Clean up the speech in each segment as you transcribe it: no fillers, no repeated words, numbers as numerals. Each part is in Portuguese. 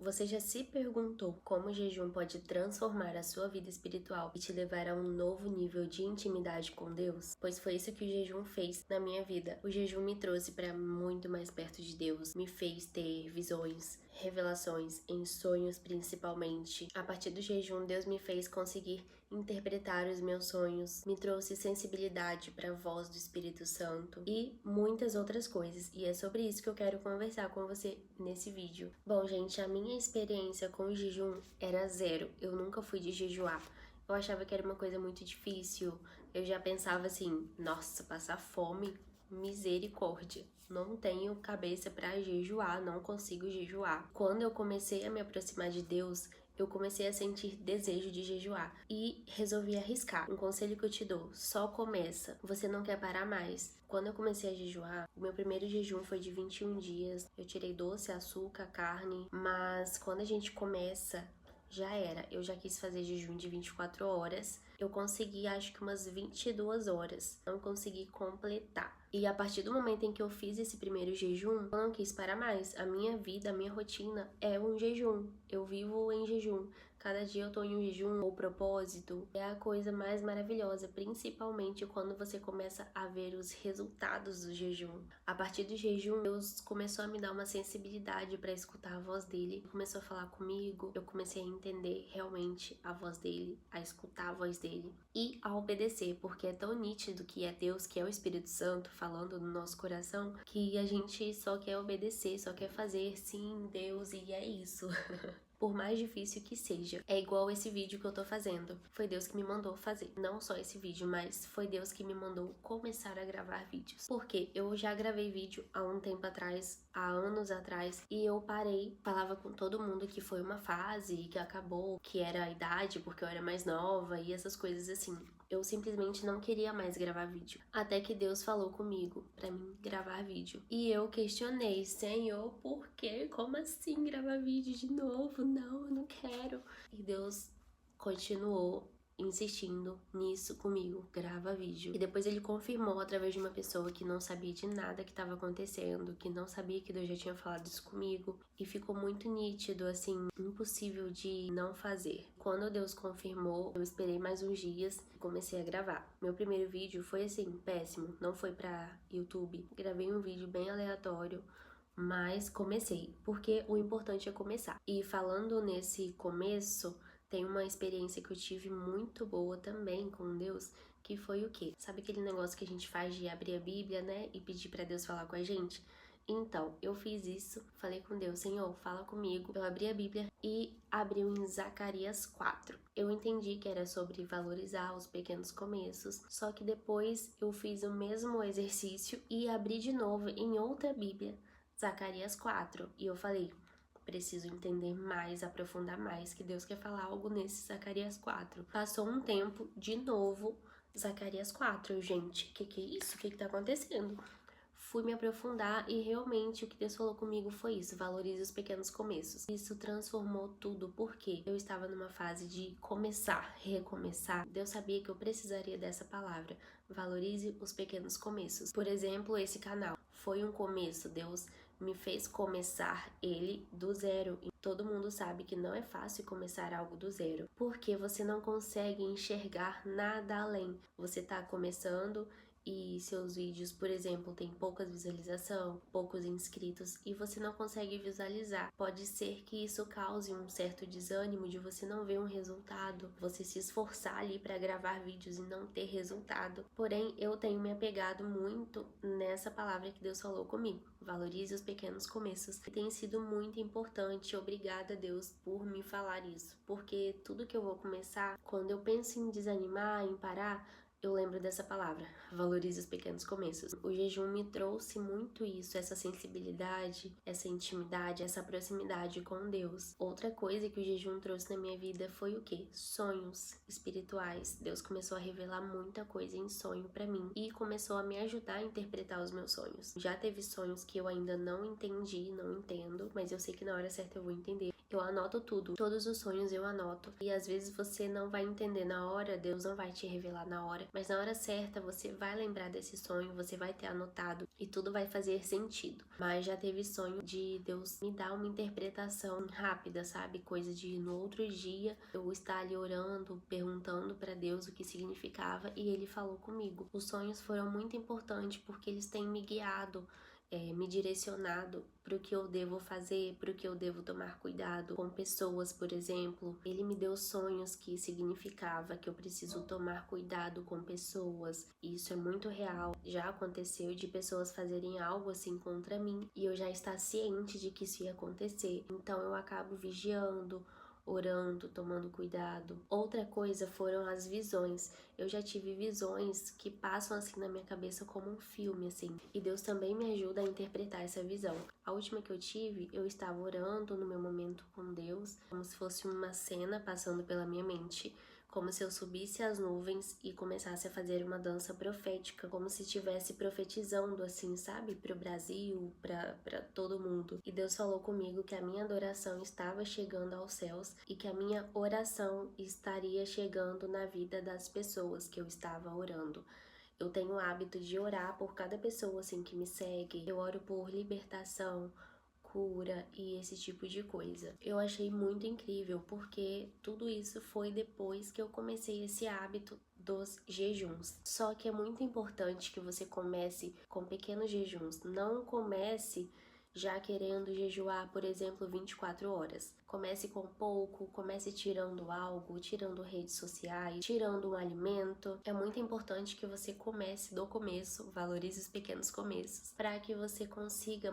Você já se perguntou como o jejum pode transformar a sua vida espiritual e te levar a um novo nível de intimidade com Deus? Pois foi isso que o jejum fez na minha vida. O jejum me trouxe para muito mais perto de Deus, me fez ter visões, revelações, em sonhos principalmente. A partir do jejum, Deus me fez conseguir interpretar os meus sonhos, me trouxe sensibilidade para a voz do Espírito Santo e muitas outras coisas. E é sobre isso que eu quero conversar com você nesse vídeo. Bom, gente, a minha experiência com o jejum era zero. Eu nunca fui de jejuar. Eu achava que era uma coisa muito difícil. Eu já pensava assim, nossa, passar fome, misericórdia. Não tenho cabeça para jejuar, não consigo jejuar. Quando eu comecei a me aproximar de Deus, eu comecei a sentir desejo de jejuar e resolvi arriscar. Um conselho que eu te dou, só começa, você não quer parar mais. Quando eu comecei a jejuar, o meu primeiro jejum foi de 21 dias, eu tirei doce, açúcar, carne, mas quando a gente começa, já era. Eu já quis fazer jejum de 24 horas, eu consegui acho que umas 22 horas, não consegui completar. E a partir do momento em que eu fiz esse primeiro jejum, eu não quis parar mais. A minha vida, a minha rotina é um jejum. Eu vivo em jejum. Cada dia eu tô em um jejum ou propósito. É a coisa mais maravilhosa, principalmente quando você começa a ver os resultados do jejum. A partir do jejum, Deus começou a me dar uma sensibilidade para escutar a voz dele. Começou a falar comigo, eu comecei a entender realmente a voz dele, a escutar a voz dele e a obedecer, porque é tão nítido que é Deus, que é o Espírito Santo falando no nosso coração, que a gente só quer obedecer, só quer fazer sim, Deus, e é isso. Por mais difícil que seja. É igual esse vídeo que eu tô fazendo. Foi Deus que me mandou fazer. Não só esse vídeo, mas foi Deus que me mandou começar a gravar vídeos. Porque eu já gravei vídeo há um tempo atrás, há anos atrás, e eu parei, falava com todo mundo que foi uma fase, que acabou, que era a idade, porque eu era mais nova e essas coisas assim. Eu simplesmente não queria mais gravar vídeo. Até que Deus falou comigo pra mim gravar vídeo. E eu questionei, Senhor, por quê? Como assim gravar vídeo de novo? Não, eu não quero. E Deus continuou insistindo nisso comigo, grava vídeo. E depois ele confirmou através de uma pessoa que não sabia de nada que estava acontecendo, que não sabia que Deus já tinha falado isso comigo. E ficou muito nítido, assim, impossível de não fazer. Quando Deus confirmou, eu esperei mais uns dias e comecei a gravar. Meu primeiro vídeo foi assim, péssimo, não foi pra YouTube. Gravei um vídeo bem aleatório, mas comecei, porque o importante é começar. E falando nesse começo, tem uma experiência que eu tive muito boa também com Deus, que foi o quê? Sabe aquele negócio que a gente faz de abrir a Bíblia, né, e pedir pra Deus falar com a gente? Então, eu fiz isso, falei com Deus, Senhor, fala comigo. Eu abri a Bíblia e abriu em Zacarias 4. Eu entendi que era sobre valorizar os pequenos começos, só que depois eu fiz o mesmo exercício e abri de novo em outra Bíblia, Zacarias 4. E eu falei, preciso entender mais, aprofundar mais, que Deus quer falar algo nesse Zacarias 4. Passou um tempo, de novo, Zacarias 4. Eu, gente, que é isso? O que tá acontecendo? Fui me aprofundar e realmente o que Deus falou comigo foi isso, valorize os pequenos começos. Isso transformou tudo, porque eu estava numa fase de começar, recomeçar. Deus sabia que eu precisaria dessa palavra, valorize os pequenos começos. Por exemplo, esse canal foi um começo, Deus me fez começar ele do zero. E todo mundo sabe que não é fácil começar algo do zero, porque você não consegue enxergar nada além. Você tá começando e seus vídeos, por exemplo, tem poucas visualizações, poucos inscritos e você não consegue visualizar. Pode ser que isso cause um certo desânimo de você não ver um resultado, você se esforçar ali para gravar vídeos e não ter resultado. Porém, eu tenho me apegado muito nessa palavra que Deus falou comigo. Valorize os pequenos começos. E tem sido muito importante. Obrigada, Deus, por me falar isso. Porque tudo que eu vou começar, quando eu penso em desanimar, em parar, eu lembro dessa palavra, valorize os pequenos começos. O jejum me trouxe muito isso, essa sensibilidade, essa intimidade, essa proximidade com Deus. Outra coisa que o jejum trouxe na minha vida foi o quê? Sonhos espirituais. Deus começou a revelar muita coisa em sonho pra mim e começou a me ajudar a interpretar os meus sonhos. Já teve sonhos que eu ainda não entendi, não entendo, mas eu sei que na hora certa eu vou entender. Eu anoto tudo, todos os sonhos eu anoto. E às vezes você não vai entender na hora, Deus não vai te revelar na hora, mas na hora certa você vai lembrar desse sonho, você vai ter anotado e tudo vai fazer sentido. Mas já teve sonho de Deus me dar uma interpretação rápida, sabe? Coisa de no outro dia eu estar ali orando, perguntando para Deus o que significava e ele falou comigo. Os sonhos foram muito importantes porque eles têm me guiado, me direcionado para o que eu devo fazer, para o que eu devo tomar cuidado com pessoas, por exemplo. Ele me deu sonhos que significava que eu preciso tomar cuidado com pessoas. E isso é muito real. Já aconteceu de pessoas fazerem algo assim contra mim e eu já estar ciente de que isso ia acontecer. Então eu acabo vigiando, orando, tomando cuidado. Outra coisa foram as visões. Eu já tive visões que passam assim na minha cabeça como um filme, assim. E Deus também me ajuda a interpretar essa visão. A última que eu tive, eu estava orando no meu momento com Deus, como se fosse uma cena passando pela minha mente. Como se eu subisse às nuvens e começasse a fazer uma dança profética, como se estivesse profetizando, assim, sabe? Para o Brasil, para todo mundo. E Deus falou comigo que a minha adoração estava chegando aos céus e que a minha oração estaria chegando na vida das pessoas que eu estava orando. Eu tenho o hábito de orar por cada pessoa assim que me segue. Eu oro por libertação, cura e esse tipo de coisa. Eu achei muito incrível porque tudo isso foi depois que eu comecei esse hábito dos jejuns. Só que é muito importante que você comece com pequenos jejuns. Não comece já querendo jejuar, por exemplo, 24 horas. Comece com pouco, comece tirando algo, tirando redes sociais, tirando um alimento. É muito importante que você comece do começo, valorize os pequenos começos, para que você consiga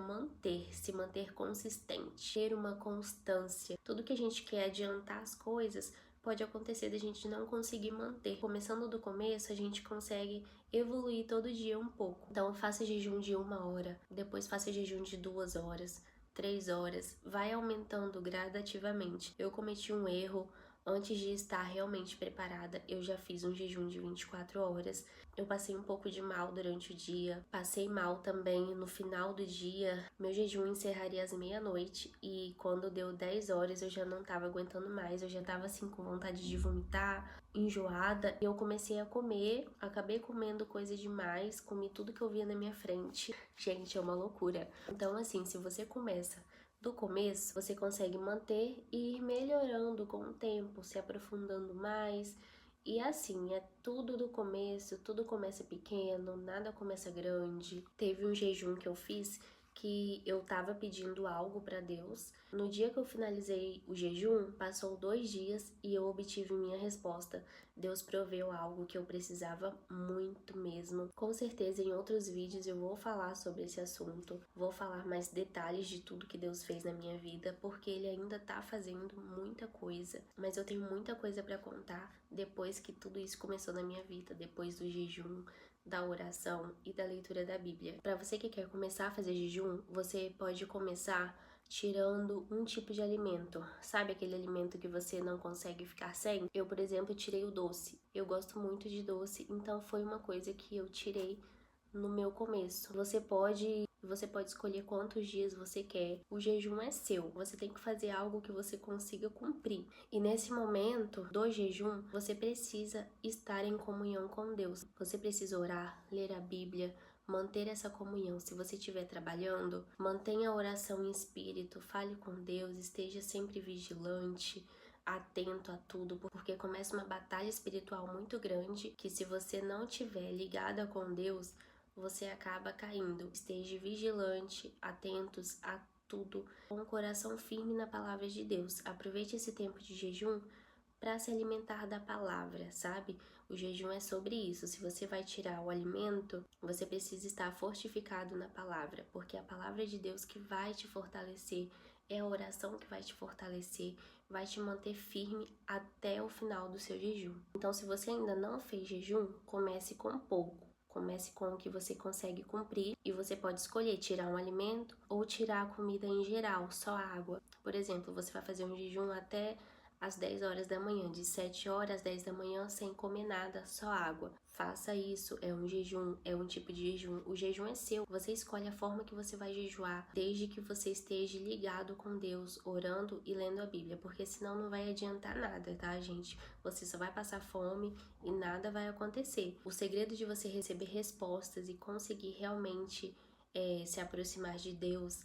se manter consistente, ter uma constância. Tudo que a gente quer adiantar as coisas, pode acontecer da gente não conseguir manter. Começando do começo, a gente consegue evoluir todo dia um pouco. Então, faça jejum de 1 hora, depois faça jejum de 2 horas, 3 horas, vai aumentando gradativamente. Eu cometi um erro. Antes de estar realmente preparada, eu já fiz um jejum de 24 horas. Eu passei um pouco de mal durante o dia, passei mal também no final do dia. Meu jejum encerraria às meia-noite e quando deu 10 horas eu já não tava aguentando mais, eu já tava assim com vontade de vomitar, enjoada. Eu comecei a comer, acabei comendo coisa demais, comi tudo que eu via na minha frente. Gente, é uma loucura. Então assim, se você começa do começo, você consegue manter e ir melhorando com o tempo, se aprofundando mais. E assim, é tudo do começo, tudo começa pequeno, nada começa grande. Teve um jejum que eu fiz que eu tava pedindo algo para Deus. No dia que eu finalizei o jejum, passou 2 dias e eu obtive minha resposta. Deus proveu algo que eu precisava muito mesmo. Com certeza em outros vídeos eu vou falar sobre esse assunto, vou falar mais detalhes de tudo que Deus fez na minha vida, porque Ele ainda tá fazendo muita coisa. Mas eu tenho muita coisa para contar depois que tudo isso começou na minha vida, depois do jejum, da oração e da leitura da Bíblia. Para você que quer começar a fazer jejum, você pode começar tirando um tipo de alimento. Sabe aquele alimento que você não consegue ficar sem? Eu, por exemplo, tirei o doce. Eu gosto muito de doce, então foi uma coisa que eu tirei no meu começo. Você pode escolher quantos dias você quer. O jejum é seu. Você tem que fazer algo que você consiga cumprir. E nesse momento do jejum, você precisa estar em comunhão com Deus. Você precisa orar, ler a Bíblia, manter essa comunhão. Se você estiver trabalhando, mantenha a oração em espírito, fale com Deus, esteja sempre vigilante, atento a tudo, porque começa uma batalha espiritual muito grande que se você não estiver ligada com Deus, você acaba caindo. Esteja vigilante, atentos a tudo, com o coração firme na palavra de Deus. Aproveite esse tempo de jejum para se alimentar da palavra, sabe? O jejum é sobre isso. Se você vai tirar o alimento, você precisa estar fortificado na palavra, porque é a palavra de Deus que vai te fortalecer, é a oração que vai te fortalecer, vai te manter firme até o final do seu jejum. Então, se você ainda não fez jejum, comece com pouco. Comece com o que você consegue cumprir e você pode escolher tirar um alimento ou tirar a comida em geral, só água. Por exemplo, você vai fazer um jejum até às 10 horas da manhã, de 7 horas às 10 da manhã, sem comer nada, só água. Faça isso, é um jejum, é um tipo de jejum. O jejum é seu, você escolhe a forma que você vai jejuar, desde que você esteja ligado com Deus, orando e lendo a Bíblia, porque senão não vai adiantar nada, tá, gente? Você só vai passar fome e nada vai acontecer. O segredo de você receber respostas e conseguir realmente se aproximar de Deus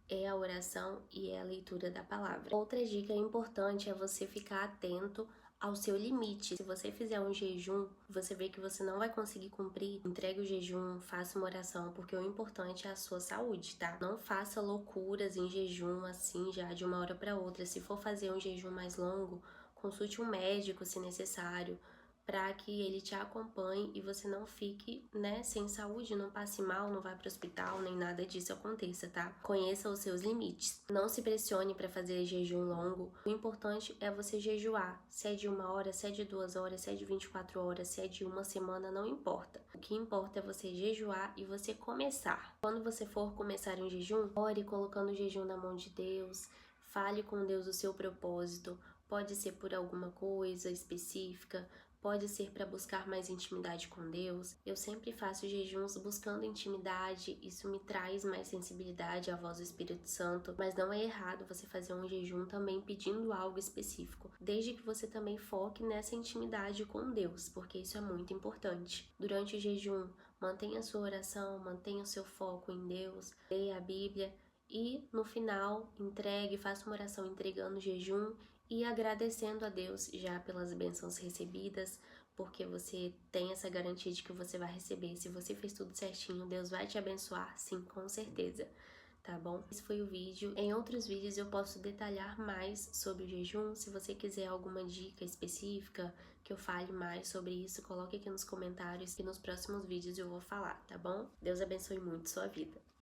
é a oração e é a leitura da palavra. Outra dica importante é você ficar atento ao seu limite. Se você fizer um jejum, você vê que você não vai conseguir cumprir, entregue o jejum, faça uma oração, porque o importante é a sua saúde, tá? Não faça loucuras em jejum assim já de uma hora para outra. Se for fazer um jejum mais longo, consulte um médico se necessário, para que ele te acompanhe e você não fique, sem saúde, não passe mal, não vá para o hospital, nem nada disso aconteça, tá? Conheça os seus limites. Não se pressione para fazer jejum longo. O importante é você jejuar. Se é de 1 hora, se é de 2 horas, se é de 24 horas, se é de uma semana, não importa. O que importa é você jejuar e você começar. Quando você for começar um jejum, ore colocando o jejum na mão de Deus. Fale com Deus o seu propósito. Pode ser por alguma coisa específica, pode ser para buscar mais intimidade com Deus. Eu sempre faço jejuns buscando intimidade, isso me traz mais sensibilidade à voz do Espírito Santo, mas não é errado você fazer um jejum também pedindo algo específico, desde que você também foque nessa intimidade com Deus, porque isso é muito importante. Durante o jejum, mantenha a sua oração, mantenha o seu foco em Deus, leia a Bíblia e no final faça uma oração entregando o jejum e agradecendo a Deus já pelas bênçãos recebidas, porque você tem essa garantia de que você vai receber. Se você fez tudo certinho, Deus vai te abençoar, sim, com certeza, tá bom? Esse foi o vídeo. Em outros vídeos eu posso detalhar mais sobre o jejum. Se você quiser alguma dica específica, que eu fale mais sobre isso, coloque aqui nos comentários que nos próximos vídeos eu vou falar, tá bom? Deus abençoe muito sua vida.